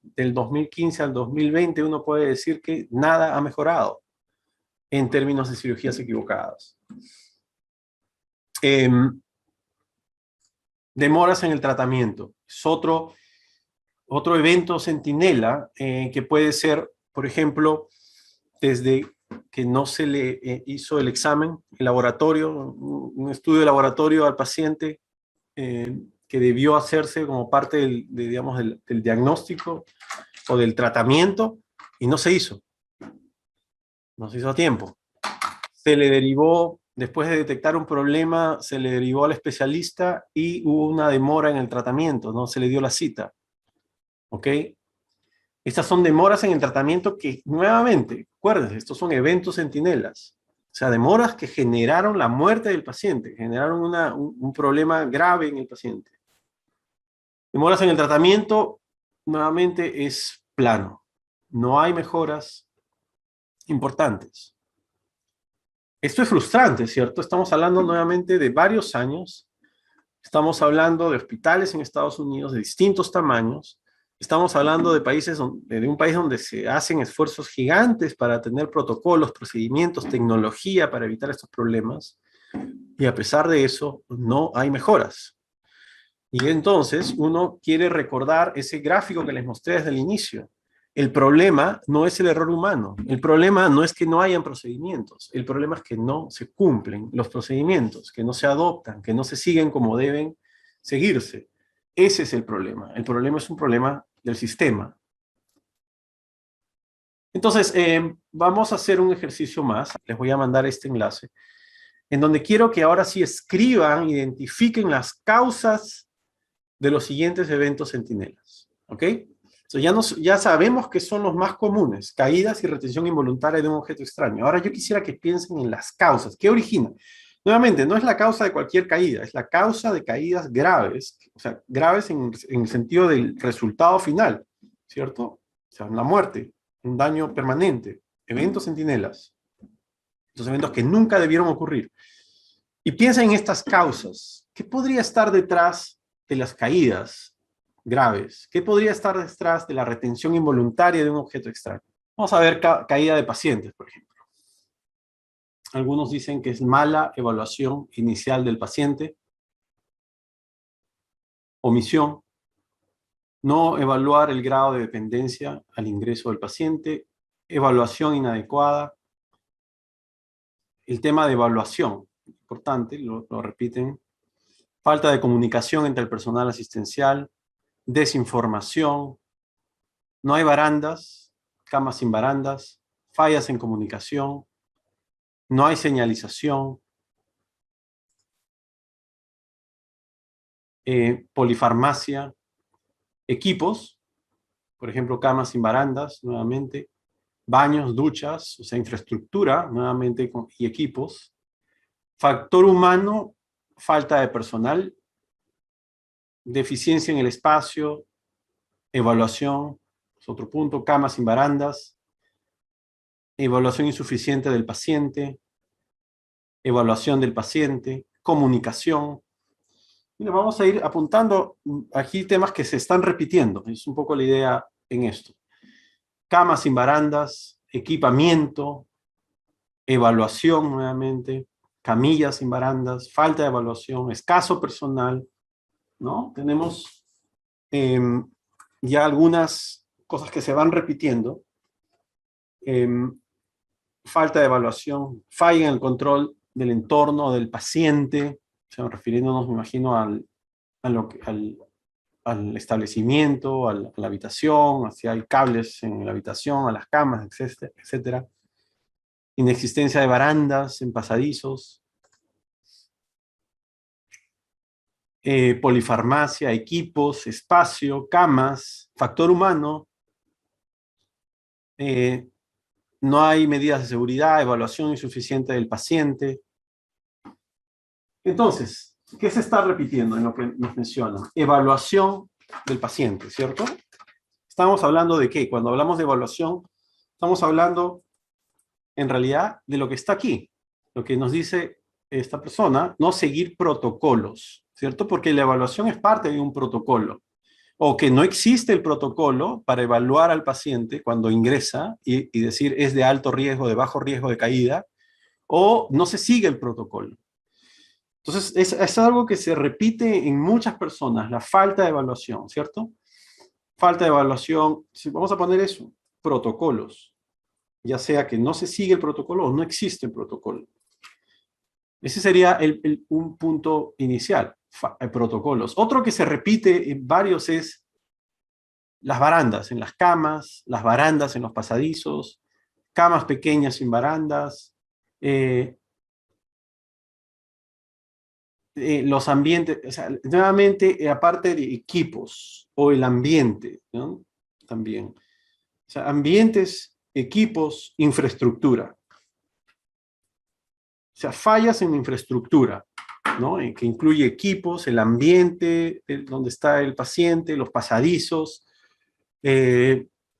Del 2015 al 2020 uno puede decir que nada ha mejorado en términos de cirugías equivocadas. Demoras en el tratamiento. Es otro evento centinela que puede ser, por ejemplo, desde que no se le hizo el examen, el laboratorio, un estudio de laboratorio al paciente que debió hacerse como parte digamos, del diagnóstico o del tratamiento y no se hizo. No se hizo a tiempo. Se le derivó, después de detectar un problema, se le derivó al especialista y hubo una demora en el tratamiento, no se le dio la cita. ¿Ok? Estas son demoras en el tratamiento que, nuevamente, acuérdense, estos son eventos centinelas. O sea, demoras que generaron la muerte del paciente, generaron un problema grave en el paciente. Demoras en el tratamiento, nuevamente, es plano. No hay mejoras importantes. Esto es frustrante, ¿cierto? Estamos hablando nuevamente de varios años. Estamos hablando de hospitales en Estados Unidos de distintos tamaños. Estamos hablando de un país donde se hacen esfuerzos gigantes para tener protocolos, procedimientos, tecnología para evitar estos problemas. Y a pesar de eso, no hay mejoras. Y entonces uno quiere recordar ese gráfico que les mostré desde el inicio. El problema no es el error humano. El problema no es que no hayan procedimientos. El problema es que no se cumplen los procedimientos, que no se adoptan, que no se siguen como deben seguirse. Ese es el problema. El problema es un problema del sistema. Entonces, vamos a hacer un ejercicio más. Les voy a mandar este enlace, en donde quiero que ahora sí escriban, identifiquen las causas de los siguientes eventos centinelas. ¿Ok? Entonces ya sabemos que son los más comunes, caídas y retención involuntaria de un objeto extraño. Ahora yo quisiera que piensen en las causas. ¿Qué origina? Nuevamente, no es la causa de cualquier caída, es la causa de caídas graves, o sea, graves en el sentido del resultado final, ¿cierto? O sea, la muerte, un daño permanente, eventos centinelas, estos eventos que nunca debieron ocurrir. Y piensa en estas causas. ¿Qué podría estar detrás de las caídas? graves. ¿Qué podría estar detrás de la retención involuntaria de un objeto extraño? Vamos a ver caída de pacientes, por ejemplo. Algunos dicen que es mala evaluación inicial del paciente, omisión, no evaluar el grado de dependencia al ingreso del paciente, evaluación inadecuada, el tema de evaluación, importante, lo repiten, falta de comunicación entre el personal asistencial, desinformación, no hay barandas, camas sin barandas, fallas en comunicación, no hay señalización, polifarmacia, equipos, por ejemplo, camas sin barandas, nuevamente, baños, duchas, o sea, infraestructura, nuevamente, y equipos. Factor humano, falta de personal, deficiencia en el espacio, evaluación, es otro punto, camas sin barandas, evaluación insuficiente del paciente, evaluación del paciente, comunicación. Mira, vamos a ir apuntando aquí temas que se están repitiendo, es un poco la idea en esto. Camas sin barandas, equipamiento, evaluación nuevamente, camillas sin barandas, falta de evaluación, escaso personal, ¿no? Tenemos ya algunas cosas que se van repitiendo. Falta de evaluación, falla en el control del entorno, del paciente, o sea, refiriéndonos, me imagino, al establecimiento, a la habitación, si hay cables en la habitación, a las camas, etcétera. Inexistencia de barandas en pasadizos, polifarmacia, equipos, espacio, camas, factor humano, no hay medidas de seguridad, evaluación insuficiente del paciente. Entonces, ¿qué se está repitiendo en lo que nos mencionan? Evaluación del paciente, ¿cierto? Estamos hablando de qué? Cuando hablamos de evaluación, estamos hablando en realidad de lo que está aquí. Lo que nos dice esta persona, no seguir protocolos, ¿cierto? Porque la evaluación es parte de un protocolo. O que no existe el protocolo para evaluar al paciente cuando ingresa y decir es de alto riesgo, de bajo riesgo de caída, o no se sigue el protocolo. Entonces, es algo que se repite en muchas personas, la falta de evaluación, ¿cierto? Falta de evaluación, si vamos a poner eso, protocolos, ya sea que no se sigue el protocolo o no existe el protocolo. Ese sería un punto inicial, protocolos. Otro que se repite en varios es las barandas en las camas, las barandas en los pasadizos, camas pequeñas sin barandas, los ambientes, o sea, nuevamente, aparte de equipos o el ambiente, ¿no? También. O sea, ambientes, equipos, infraestructura. O sea, fallas en la infraestructura, ¿no? Que incluye equipos, el ambiente, donde está el paciente, los pasadizos,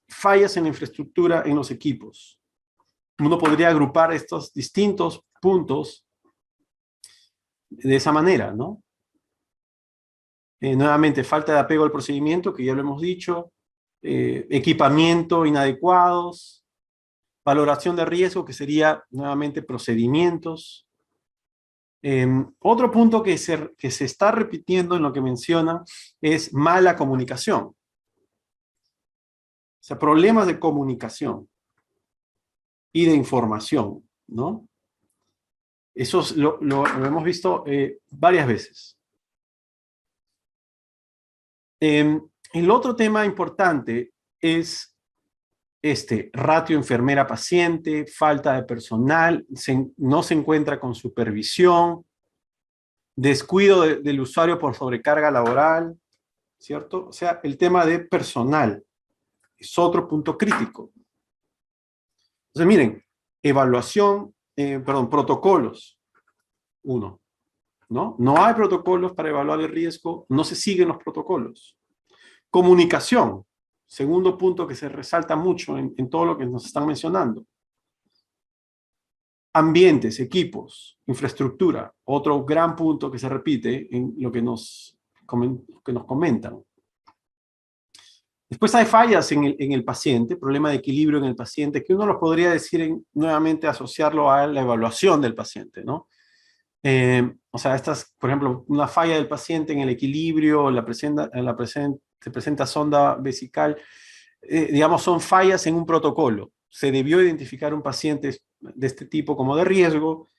fallas en la infraestructura en los equipos. Uno podría agrupar estos distintos puntos de esa manera, ¿no? Nuevamente, falta de apego al procedimiento, que ya lo hemos dicho, equipamiento inadecuados, valoración de riesgo, que sería nuevamente procedimientos. Otro punto que se está repitiendo en lo que menciona es mala comunicación. O sea, problemas de comunicación y de información, ¿no? Eso lo hemos visto varias veces. El otro tema importante es ratio enfermera-paciente, falta de personal, no se encuentra con supervisión, descuido del usuario por sobrecarga laboral, ¿cierto? O sea, el tema de personal es otro punto crítico. Entonces, miren, protocolos, uno, ¿no? No hay protocolos para evaluar el riesgo, no se siguen los protocolos. Comunicación, segundo punto que se resalta mucho en todo lo que nos están mencionando. Ambientes, equipos, infraestructura, otro gran punto que se repite en lo que nos comentan. Después hay fallas en el paciente, problema de equilibrio en el paciente, que uno los podría decir nuevamente asociarlo a la evaluación del paciente, ¿no? O sea, por ejemplo, una falla del paciente en el equilibrio, se presenta sonda vesical, digamos, son fallas en un protocolo. Se debió identificar un paciente de este tipo como de riesgo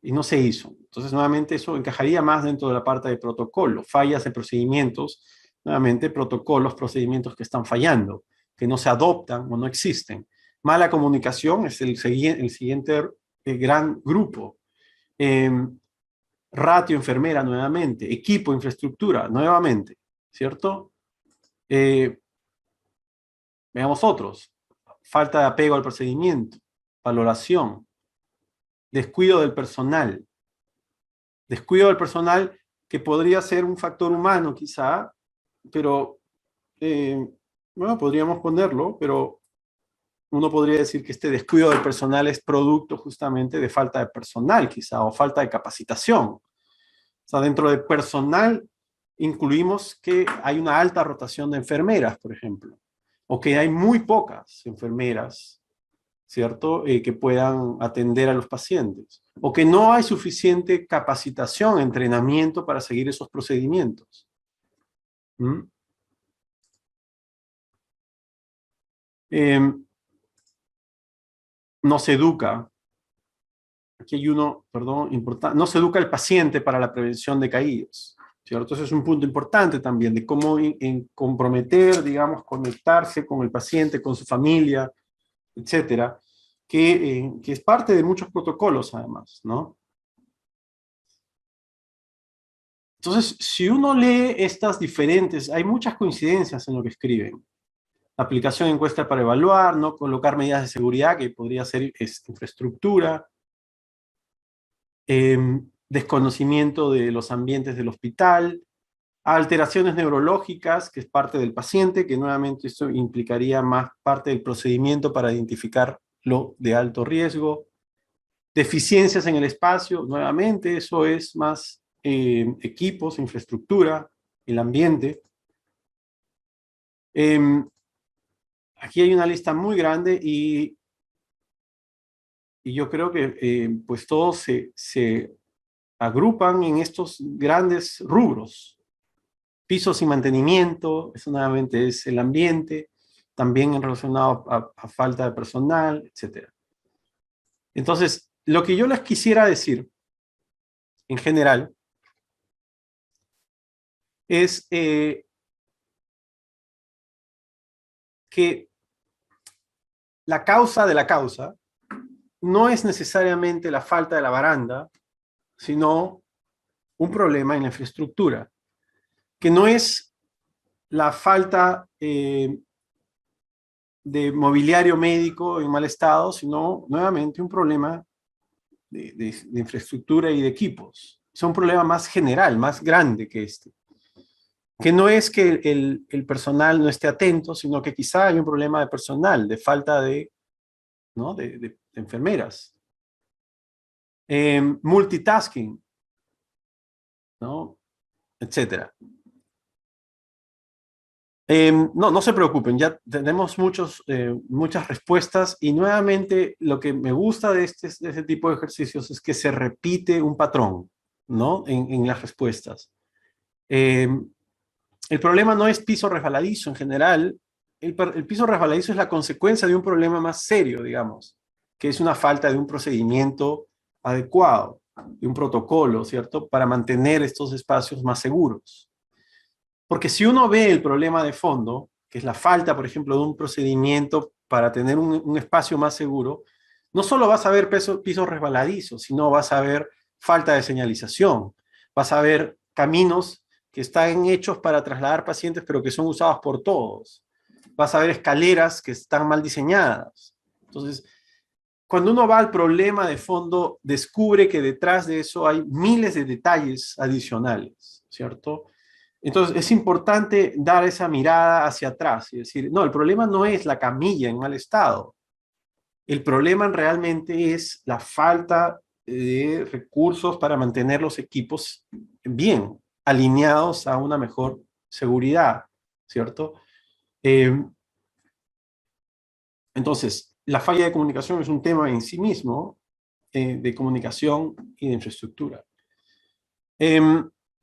y no se hizo. Entonces, nuevamente, eso encajaría más dentro de la parte de protocolo, fallas en procedimientos, nuevamente, protocolos, procedimientos que están fallando, que no se adoptan o no existen. Mala comunicación es el siguiente gran grupo. Eh, Ratio enfermera nuevamente, equipo, infraestructura nuevamente, ¿cierto? Veamos otros. Falta de apego al procedimiento, valoración, descuido del personal. Descuido del personal que podría ser un factor humano quizá, pero bueno, podríamos ponerlo, pero uno podría decir que este descuido del personal es producto justamente de falta de personal quizá, o falta de capacitación. O sea, dentro de personal incluimos que hay una alta rotación de enfermeras, por ejemplo, o que hay muy pocas enfermeras, ¿cierto? Que puedan atender a los pacientes, o que no hay suficiente capacitación, entrenamiento para seguir esos procedimientos. ¿Mm? No se educa, aquí hay uno, perdón, importante, no se educa al paciente para la prevención de caídas, ¿cierto? Ese es un punto importante también, de cómo comprometer, digamos, conectarse con el paciente, con su familia, etcétera, que es parte de muchos protocolos además, ¿no? Entonces, si uno lee estas diferentes, hay muchas coincidencias en lo que escriben. Aplicación de encuesta para evaluar, no colocar medidas de seguridad, que podría ser infraestructura, desconocimiento de los ambientes del hospital, alteraciones neurológicas, que es parte del paciente, que nuevamente esto implicaría más parte del procedimiento para identificar lo de alto riesgo, deficiencias en el espacio, nuevamente eso es más equipos, infraestructura, el ambiente. Aquí hay una lista muy grande y yo creo que pues todos se agrupan en estos grandes rubros. Pisos y mantenimiento, eso nuevamente es el ambiente, también relacionado a falta de personal, etc. Entonces, lo que yo les quisiera decir, en general, es que la causa de la causa no es necesariamente la falta de la baranda, sino un problema en la infraestructura, que no es la falta de mobiliario médico en mal estado, sino nuevamente un problema de infraestructura y de equipos. Es un problema más general, más grande que este. Que no es que el personal no esté atento, sino que quizá hay un problema de personal, de falta de, ¿no? de enfermeras. Multitasking, ¿no? Etcétera. No se preocupen, ya tenemos muchas respuestas y nuevamente lo que me gusta de este tipo de ejercicios es que se repite un patrón, ¿no? En las respuestas. El problema no es piso resbaladizo en general, el piso resbaladizo es la consecuencia de un problema más serio, digamos, que es una falta de un procedimiento adecuado, de un protocolo, ¿cierto? Para mantener estos espacios más seguros. Porque si uno ve el problema de fondo, que es la falta, por ejemplo, de un procedimiento para tener un espacio más seguro, no solo vas a ver pisos resbaladizos, sino vas a ver falta de señalización, vas a ver caminos que están hechos para trasladar pacientes, pero que son usados por todos. Vas a ver escaleras que están mal diseñadas. Entonces, cuando uno va al problema de fondo, descubre que detrás de eso hay miles de detalles adicionales, ¿cierto? Entonces, es importante dar esa mirada hacia atrás y decir, no, el problema no es la camilla en mal estado. El problema realmente es la falta de recursos para mantener los equipos bien, alineados a una mejor seguridad, ¿cierto? Eh, entonces, la falla de comunicación es un tema en sí mismo, de comunicación y de infraestructura.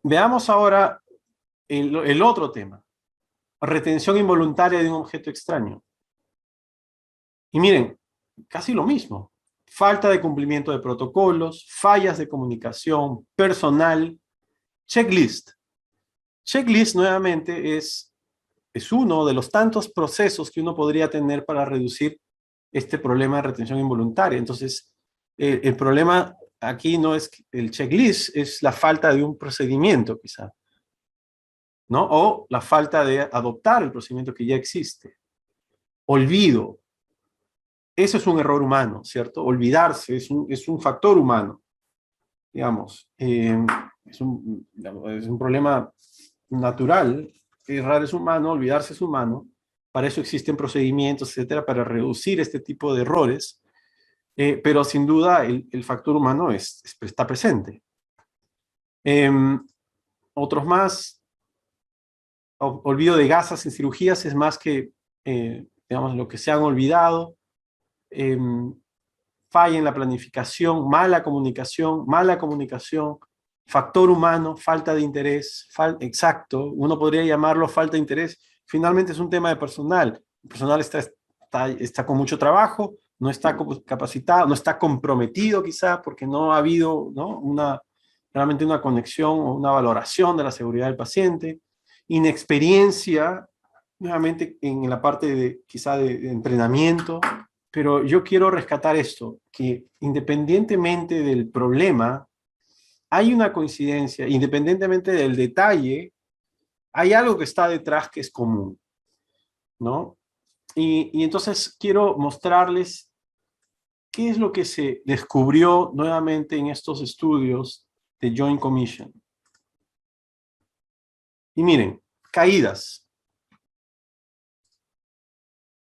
Veamos ahora el otro tema, retención involuntaria de un objeto extraño. Y miren, casi lo mismo. Falta de cumplimiento de protocolos, fallas de comunicación, personal, checklist. Checklist nuevamente es uno de los tantos procesos que uno podría tener para reducir este problema de retención involuntaria. Entonces, el problema aquí no es el checklist, es la falta de un procedimiento quizá, ¿no? O la falta de adoptar el procedimiento que ya existe. Olvido. Eso es un error humano, ¿cierto? Olvidarse es un factor humano, digamos. Es un problema natural. Errar es humano, olvidarse es humano. Para eso existen procedimientos, etcétera, para reducir este tipo de errores. Pero sin duda el factor humano está presente. Otros más, olvido de gasas en cirugías es más que, digamos, lo que se han olvidado. Falla en la planificación, mala comunicación, factor humano, falta de interés, exacto, uno podría llamarlo falta de interés. Finalmente es un tema de personal. El personal está con mucho trabajo, no está capacitado, no está comprometido quizá porque no ha habido, ¿no?, realmente una conexión o una valoración de la seguridad del paciente. Inexperiencia, nuevamente en la parte quizá de entrenamiento. Pero yo quiero rescatar esto, que independientemente del problema, hay una coincidencia, independientemente del detalle, hay algo que está detrás que es común, ¿no? Y entonces quiero mostrarles qué es lo que se descubrió nuevamente en estos estudios de Joint Commission. Y miren, caídas,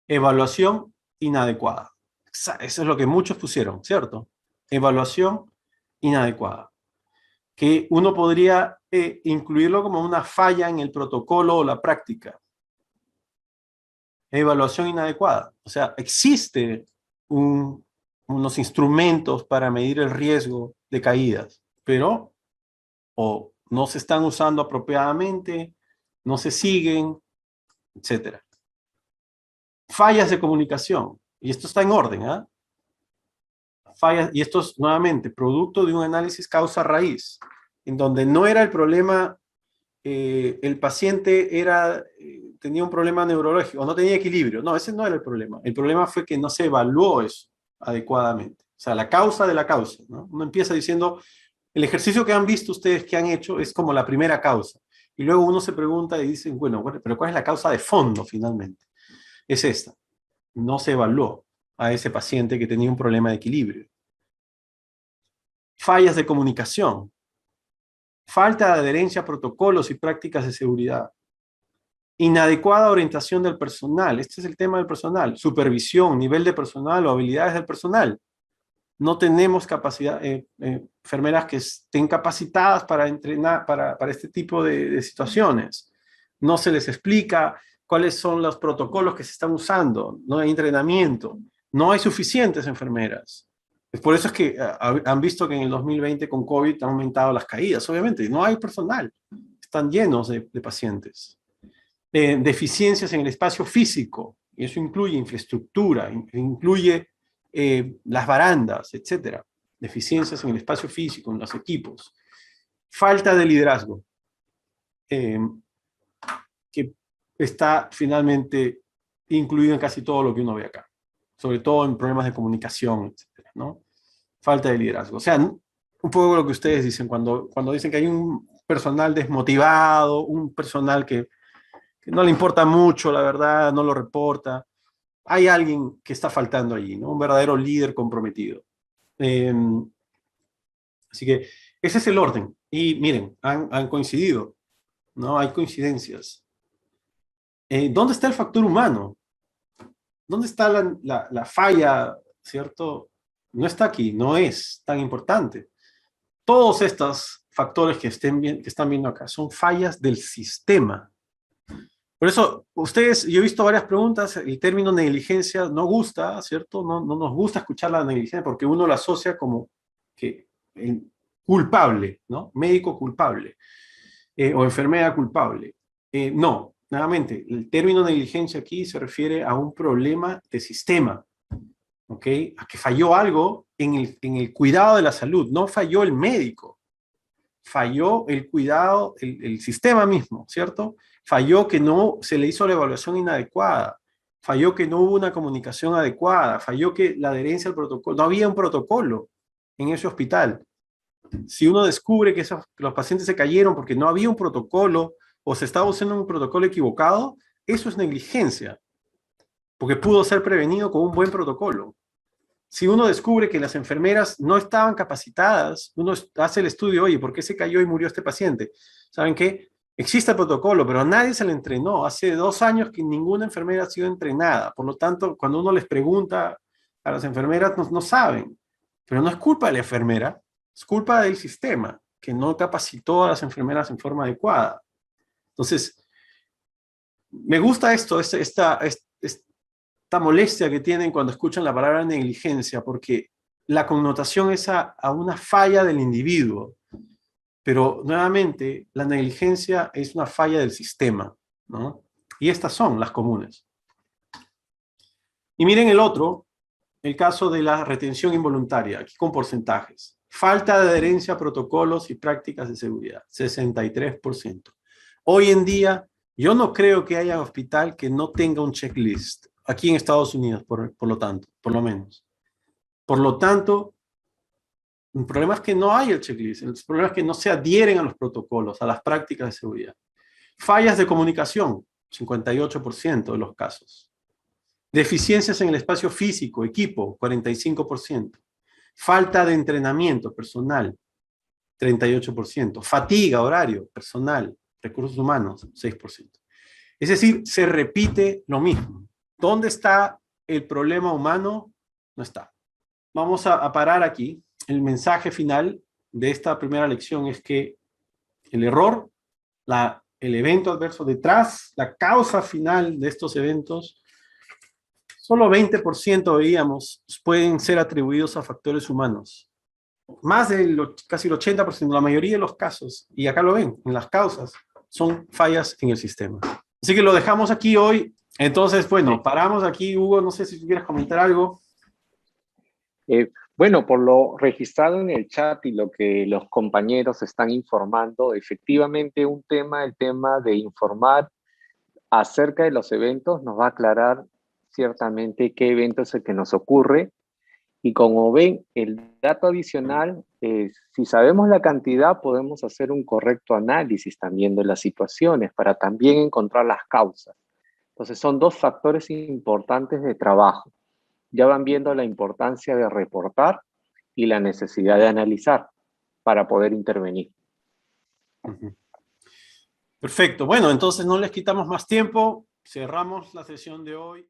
evaluación inadecuada. Eso es lo que muchos pusieron, ¿cierto? Evaluación inadecuada. Que uno podría incluirlo como una falla en el protocolo o la práctica. Evaluación inadecuada. O sea, existe unos instrumentos para medir el riesgo de caídas, pero o no se están usando apropiadamente, no se siguen, etc. Fallas de comunicación. Y esto está en orden, ¿ah? Fallas, y esto es nuevamente producto de un análisis causa-raíz, en donde no era el problema, el paciente tenía un problema neurológico, no tenía equilibrio. No, ese no era el problema. El problema fue que no se evaluó eso adecuadamente. O sea, la causa de la causa, ¿no? Uno empieza diciendo, el ejercicio que han visto ustedes que han hecho es como la primera causa. Y luego uno se pregunta y dice, bueno, pero ¿cuál es la causa de fondo finalmente? Es esta. No se evaluó a ese paciente que tenía un problema de equilibrio. Fallas de comunicación. Falta de adherencia a protocolos y prácticas de seguridad. Inadecuada orientación del personal. Este es el tema del personal. Supervisión, nivel de personal o habilidades del personal. No tenemos capacidad, enfermeras que estén capacitadas para entrenar, para este tipo de situaciones. No se les explica cuáles son los protocolos que se están usando. No hay entrenamiento. No hay suficientes enfermeras. Por eso es que han visto que en el 2020 con COVID han aumentado las caídas. Obviamente, no hay personal. Están llenos de pacientes. Deficiencias en el espacio físico. Y eso incluye infraestructura, incluye las barandas, etc. Deficiencias en el espacio físico, en los equipos. Falta de liderazgo. Que está finalmente incluido en casi todo lo que uno ve acá. Sobre todo en problemas de comunicación, etc., ¿no? Falta de liderazgo. O sea, un poco lo que ustedes dicen cuando dicen que hay un personal desmotivado, un personal que no le importa mucho, la verdad, no lo reporta. Hay alguien que está faltando allí, ¿no? Un verdadero líder comprometido. Así que ese es el orden. Y miren, han coincidido, ¿no? Hay coincidencias. ¿Dónde está el factor humano? ¿Dónde está la falla, cierto? No está aquí, no es tan importante. Todos estos factores que están viendo acá son fallas del sistema. Por eso, ustedes, yo he visto varias preguntas, el término negligencia no gusta, ¿cierto? No nos gusta escuchar la negligencia porque uno la asocia como que culpable, ¿no? Médico culpable o enfermera culpable. No, nuevamente, el término negligencia aquí se refiere a un problema de sistema, ¿ok? A que falló algo en el cuidado de la salud, no falló el médico, falló el cuidado, el sistema mismo, ¿cierto? Falló que no se le hizo la evaluación inadecuada, falló que no hubo una comunicación adecuada, falló que la adherencia al protocolo, no había un protocolo en ese hospital. Si uno descubre que los pacientes se cayeron porque no había un protocolo o se estaba usando un protocolo equivocado, eso es negligencia, porque pudo ser prevenido con un buen protocolo. Si uno descubre que las enfermeras no estaban capacitadas, uno hace el estudio, oye, ¿por qué se cayó y murió este paciente? ¿Saben qué? Existe el protocolo, pero nadie se le entrenó. Hace 2 años que ninguna enfermera ha sido entrenada. Por lo tanto, cuando uno les pregunta a las enfermeras, no saben. Pero no es culpa de la enfermera, es culpa del sistema, que no capacitó a las enfermeras en forma adecuada. Entonces, me gusta esta molestia que tienen cuando escuchan la palabra negligencia, porque la connotación es a una falla del individuo, pero nuevamente la negligencia es una falla del sistema, ¿no? Y estas son las comunes. Y miren el otro, el caso de la retención involuntaria, aquí con porcentajes. Falta de adherencia a protocolos y prácticas de seguridad, 63%. Hoy en día, yo no creo que haya hospital que no tenga un checklist, aquí en Estados Unidos, por lo tanto, por lo menos. Por lo tanto, el problema es que no hay el checklist, el problema es que no se adhieren a los protocolos, a las prácticas de seguridad. Fallas de comunicación, 58% de los casos. Deficiencias en el espacio físico, equipo, 45%. Falta de entrenamiento personal, 38%. Fatiga, horario, personal, recursos humanos, 6%. Es decir, se repite lo mismo. ¿Dónde está el problema humano? No está. Vamos a parar aquí. El mensaje final de esta primera lección es que el error, el evento adverso detrás, la causa final de estos eventos, solo 20% veíamos pueden ser atribuidos a factores humanos. Más casi el 80%, la mayoría de los casos, y acá lo ven, en las causas, son fallas en el sistema. Así que lo dejamos aquí hoy. Entonces, bueno, paramos aquí. Hugo, no sé si tú quieres comentar algo.
Bueno, por lo registrado en el chat y lo que los compañeros están informando, efectivamente el tema de informar acerca de los eventos nos va a aclarar ciertamente qué evento es el que nos ocurre. Y como ven, el dato adicional, si sabemos la cantidad, podemos hacer un correcto análisis también de las situaciones para también encontrar las causas. Entonces son dos factores importantes de trabajo. Ya van viendo la importancia de reportar y la necesidad de analizar para poder intervenir.
Perfecto. Bueno, entonces no les quitamos más tiempo. Cerramos la sesión de hoy.